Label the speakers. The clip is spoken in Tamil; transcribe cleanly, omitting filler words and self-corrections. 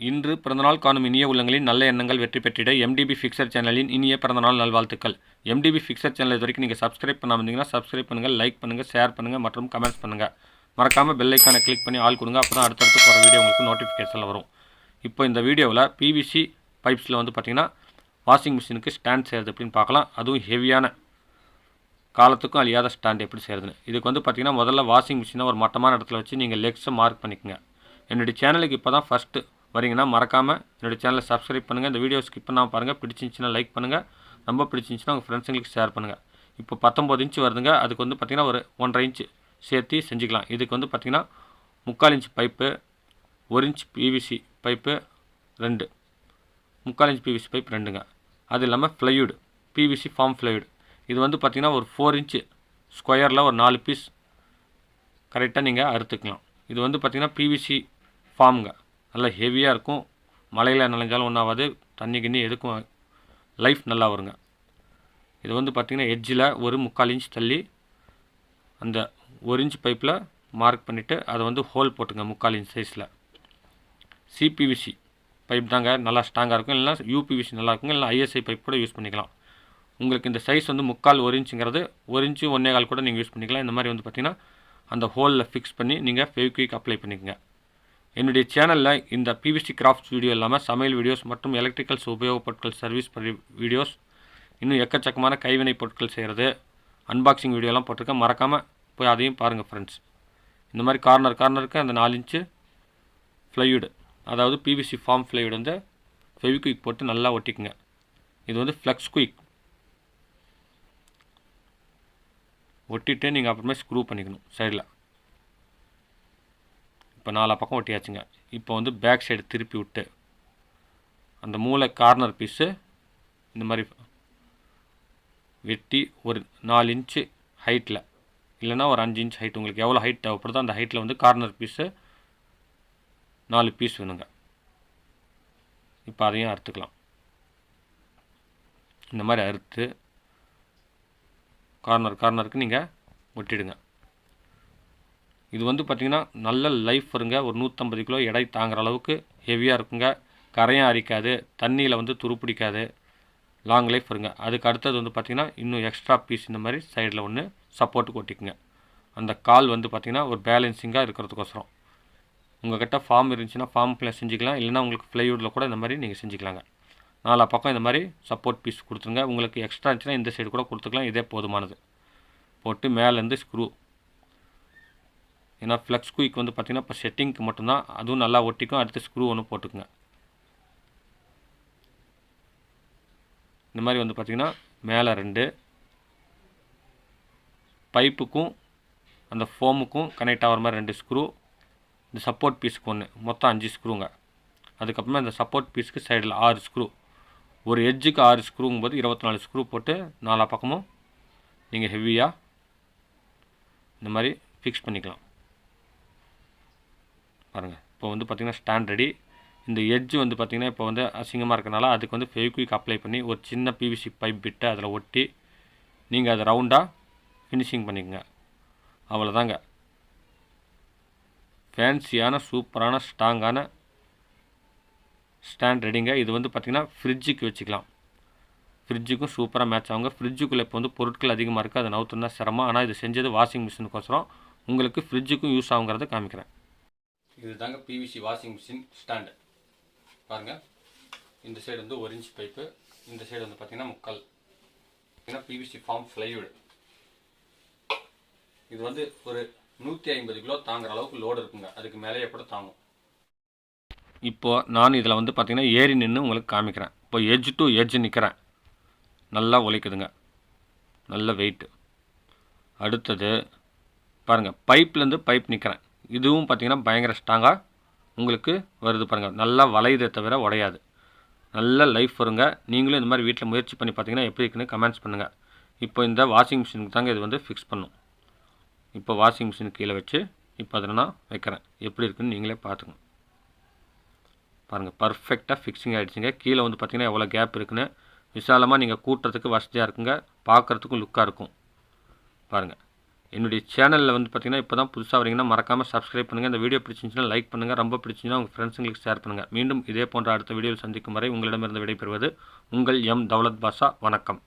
Speaker 1: இன்று பிறந்தநாள் காணும் இனிய உள்ளங்களின் நல்ல எண்ணங்கள் வெற்றி பெற்றிட MDBfixer சேனலின் இனிய பிறந்தநாள் நல்வாழ்த்துக்கள். MDBfixer சேனல் இது வரைக்கும் நீங்கள் சப்ஸ்கிரைப் பண்ணாமல் இருந்தீங்கன்னா சப்ஸ்கிரைப் பண்ணுங்கள், லைக் பண்ணுங்கள், ஷேர் பண்ணுங்கள் மற்றும் கமெண்ட்ஸ் பண்ணுங்கள். மறக்காமல் பெல் ஐக்கானை கிளிக் பண்ணி ஆல் கொடுங்க. அப்போ தான் அடுத்தடுத்து போகிற வீடியோ உங்களுக்கு நோட்டிஃபிகேஷனில் வரும். இப்போ இந்த வீடியோவில் PVC பைப்ஸில் வந்து பார்த்திங்கன்னா வாஷிங் மிஷினுக்கு ஸ்டாண்ட் செய்கிறது எப்படின்னு பார்க்கலாம். அதுவும் ஹெவியான காலத்துக்கும் அழியாத ஸ்டாண்ட் எப்படி செய்கிறதுன்னு. இதுக்கு வந்து பார்த்திங்கன்னா முதல்ல வாஷிங் மிஷினை ஒரு மட்டமான இடத்துல வச்சு நீங்கள் லெக்ஸை மார்க் பண்ணிக்கோங்க. என்னுடைய சேனலுக்கு இப்போ தான் ஃபஸ்ட்டு வரீங்கன்னா மறக்காமல் என்னுடைய சேனலை சப்ஸ்கிரைப் பண்ணுங்கள். இந்த வீடியோ ஸ்கிப் பண்ணாமல் பாருங்கள். பிடிச்சிருந்துச்சின்னா லைக் பண்ணுங்கள், ரொம்ப பிடிச்சிருந்துச்சின்னா உங்கள் ஃப்ரெண்ட்ஸுங்களுக்கு ஷேர் பண்ணுங்கள். இப்போ 19 இன்ச்சு வருதுங்க. அதுக்கு வந்து பார்த்திங்கன்னா ஒரு 1.5 இன்ச்சு சேர்த்து செஞ்சுக்கலாம். இதுக்கு வந்து பார்த்திங்கன்னா 3/4 inch pipe, 1 inch PVC pipe 2, 3/4 inch PVC pipe 2ங்க. அது இல்லாமல் ஃப்ளைவுட், PVC ஃபார்ம் ஃப்ளைவுட். இது வந்து பார்த்திங்கன்னா ஒரு 4 இன்ச்சு ஸ்கொயரில் ஒரு 4 பீஸ் கரெக்டாக நீங்கள் அறுத்துக்கலாம். இது வந்து பார்த்திங்கன்னா PVC ஃபார்முங்க, நல்லா ஹெவியாக இருக்கும். மழையில் நனைஞ்சாலும் ஒன்றாவது, தண்ணி கிண்ணி எதுக்கும் லைஃப் நல்லா வருங்க. இது வந்து பார்த்திங்கன்னா எட்ஜில் ஒரு 3/4 இன்ச் தள்ளி அந்த 1 இன்ச் பைப்பில் மார்க் பண்ணிவிட்டு அதை வந்து ஹோல் போட்டுங்க 3/4 இன்ச் சைஸில். CPVC பைப் தாங்க நல்லா ஸ்ட்ராங்காக இருக்கும். இல்லைனா UPVC நல்லா இருக்குங்க. இல்லைனா ISI பைப் கூட யூஸ் பண்ணிக்கலாம். உங்களுக்கு இந்த சைஸ் வந்து 3/4 1 இன்ச்சுங்கிறது 1 இன்ச்சு 1.25 கூட நீங்கள் யூஸ் பண்ணிக்கலாம். இந்த மாதிரி வந்து பார்த்திங்கன்னா அந்த ஹோலில் ஃபிக்ஸ் பண்ணி நீங்கள் ஃபெவிக்விக் அப்ளை பண்ணிக்கோங்க. என்னுடைய சேனலில் இந்த PVC கிராஃப்ட்ஸ் வீடியோ இல்லாமல் சமையல் வீடியோஸ் மற்றும் எலக்ட்ரிக்கல்ஸ் உபயோகப் பொருட்கள் சர்வீஸ் வீடியோஸ், இன்னும் எக்கச்சக்கமான கைவினை பொருட்கள் செய்கிறது, அன்பாக்சிங் வீடியோலாம் போட்டிருக்கேன். மறக்காமல் போய் அதையும் பாருங்கள் ஃப்ரெண்ட்ஸ். இந்த மாதிரி கார்னருக்கு அந்த 4 இன்ச்சு ஃப்ளைவுட், அதாவது PVC ஃபார்ம் ஃப்ளைவுட் வந்து ஃபெவிக்விக் போட்டு நல்லா ஒட்டிக்குங்க. இது வந்து ஃப்ளெக்ஸ் குயிக் ஒட்டிட்டு நீங்கள் அப்புறமே ஸ்க்ரூ பண்ணிக்கணும் சைடில். இப்போ 4 பக்கம் ஒட்டியாச்சுங்க. இப்போ வந்து பேக் சைடு திருப்பி விட்டு அந்த மூளை கார்னர் பீஸு இந்த மாதிரி வெட்டி ஒரு 4 இன்ச்சு ஹைட்டில், இல்லைனா ஒரு 5 இன்ச் ஹைட், உங்களுக்கு எவ்வளோ ஹைட் தேவைப்படுதோ அந்த ஹைட்டில் வந்து கார்னர் பீஸு 4 பீஸ் வேணுங்க. இப்போ அதையும் அறுத்துக்கலாம். இந்த மாதிரி அறுத்து கார்னருக்கு நீங்கள் ஒட்டிடுங்க. இது வந்து பார்த்திங்கன்னா நல்ல லைஃப் வருங்க. ஒரு 150 கிலோ எடை தாங்குற அளவுக்கு ஹெவியாக இருக்குங்க. கரையும் அரிக்காது, தண்ணியில் வந்து துருப்பிடிக்காது, லாங் லைஃப் வருங்க. அதுக்கு அடுத்தது வந்து பார்த்திங்கன்னா இன்னும் எக்ஸ்ட்ரா பீஸ் இந்த மாதிரி சைடில் ஒன்று சப்போர்ட்டுக்கு ஒட்டிக்குங்க. அந்த கால் வந்து பார்த்திங்கன்னா ஒரு பேலன்சிங்காக இருக்கிறதுக்கோசரம். உங்கள்கிட்ட ஃபார்ம் இருந்துச்சுன்னா ஃபார்மில் செஞ்சுக்கலாம். இல்லைனா உங்களுக்கு ஃப்ளைவுட்டில் கூட இந்த மாதிரி நீங்கள் செஞ்சுக்கலாங்க. 4 பக்கம் இந்த மாதிரி சப்போர்ட் பீஸ் கொடுத்துருங்க. உங்களுக்கு எக்ஸ்ட்ரா இருந்துச்சுன்னா இந்த சைடு கூட கொடுத்துக்கலாம். இதே போதுமானது. போட்டு மேலேருந்து ஸ்க்ரூ, ஏன்னா ஃப்ளெக்ஸ் குயிக் வந்து பார்த்திங்கன்னா இப்போ செட்டிங்க்கு மட்டும்தான், அதுவும் நல்லா ஒட்டிக்கும். அடுத்து ஸ்க்ரூ ஒன்று போட்டுக்குங்க. இந்த மாதிரி வந்து பார்த்திங்கன்னா மேலே 2 பைப்புக்கும் அந்த ஃபோமுக்கும் கனெக்ட் ஆகிற மாதிரி 2 ஸ்க்ரூ, இந்த சப்போர்ட் பீஸுக்கு 1, மொத்தம் 5 ஸ்க்ரூங்க. அதுக்கப்புறமா இந்த சப்போர்ட் பீஸுக்கு சைடில் 6 ஸ்க்ரூ, ஒரு எட்ஜுக்கு 6 ஸ்க்ரூங்கும்போது 24 ஸ்க்ரூ போட்டு 4 பக்கமும் நீங்கள் ஹெவியாக இந்த மாதிரி ஃபிக்ஸ் பண்ணிக்கலாம். பாருங்கள், இப்போ வந்து பார்த்திங்கன்னா ஸ்டாண்ட் ரெடி. இந்த எட்ஜ் வந்து பார்த்திங்கன்னா இப்போ வந்து அசிங்கமாக இருக்கனால அதுக்கு வந்து ஃபெவிக்விக் அப்ளை பண்ணி ஒரு சின்ன PVC பைப் விட்டு அதில் ஒட்டி நீங்கள் அதை ரவுண்டாக ஃபினிஷிங் பண்ணிக்கோங்க. அவ்வளோதாங்க. ஃபேன்சியான சூப்பரான ஸ்ட்ராங்கான ஸ்டாண்ட் ரெடிங்க. இது வந்து பார்த்திங்கன்னா ஃப்ரிட்ஜுக்கு வச்சுக்கலாம். ஃப்ரிட்ஜுக்கும் சூப்பராக மேட்ச் ஆகுங்க. ஃப்ரிட்ஜுக்குள்ளே இப்போ வந்து பொருட்கள் அதிகமாக இருக்குது, அதை நவுத்துனா சிரமம். ஆனால் இது செஞ்சது வாஷிங் மிஷினுக்கோசரம், உங்களுக்கு ஃப்ரிட்ஜுக்கும் யூஸ் ஆகுங்கிறத காமிக்கிறேன். இது தாங்க PVC வாஷிங் மிஷின் ஸ்டாண்டு. பாருங்கள், இந்த சைடு வந்து 1 இன்ச் பைப்பு, இந்த சைடு வந்து பார்த்திங்கன்னா 3/4 PVC ஃபார்ம் ஃப்ளைவுட். இது வந்து ஒரு 150 கிலோ தாங்குற அளவுக்கு லோடு இருக்குங்க. அதுக்கு மேலேயே கூட தாங்கும். இப்போது நான் இதில் வந்து பார்த்திங்கன்னா ஏறி நின்று உங்களுக்கு காமிக்கிறேன். இப்போ எட்ஜ் டு எட்ஜ் நிற்கிறேன். நல்லா உழைக்குதுங்க, நல்ல வெயிட்டு. அடுத்தது பாருங்கள், பைப்லேருந்து பைப் நிற்கிறேன். இதுவும் பார்த்திங்கன்னா பயங்கர ஸ்ட்ராங்காக உங்களுக்கு வருது. பாருங்கள், நல்லா வளையதை தவிர உடையாது. நல்ல லைஃப் வருங்க. நீங்களும் இந்த மாதிரி வீட்டில் முயற்சி பண்ணி பார்த்தீங்கன்னா எப்படி இருக்குன்னு கமெண்ட்ஸ் பண்ணுங்கள். இப்போ இந்த வாஷிங் மிஷினுக்கு தாங்க இது வந்து ஃபிக்ஸ் பண்ணும். இப்போ வாஷிங் மிஷினுக்கு கீழே வச்சு இப்போ அதில் நான் வைக்கிறேன். எப்படி இருக்குன்னு நீங்களே பார்த்துங்க. பாருங்கள், பர்ஃபெக்டாக ஃபிக்ஸிங் ஆகிடுச்சிங்க. கீழே வந்து பார்த்திங்கன்னா எவ்வளோ கேப் இருக்குன்னு விசாலமாக நீங்கள் கூட்டுறதுக்கு வசதியாக இருக்குங்க. பார்க்குறதுக்கும் லுக்காக இருக்கும். பாருங்கள், என்னுடைய சேனலில் வந்து பார்த்தீங்கன்னா இப்போ தான் புதுசாக வரீங்கன்னா மறக்காமல் சப்ஸ்கிரைப் பண்ணுங்கள். இந்த வீடியோ பிடிச்சிருந்துச்சுன்னா லைக் பண்ணுங்கள். ரொம்ப பிடிச்சிருந்துச்சுன்னா உங்கள் ஃப்ரெண்ட்ஸுங்களுக்கு ஷேர் பண்ணுங்கள். மீண்டும் இதே போன்ற அடுத்த வீடியோவில் சந்திக்கும் வரை உங்களிடமிருந்து விடைபெறுவது உங்கள் எம். தௌலத் பாஷா. வணக்கம்.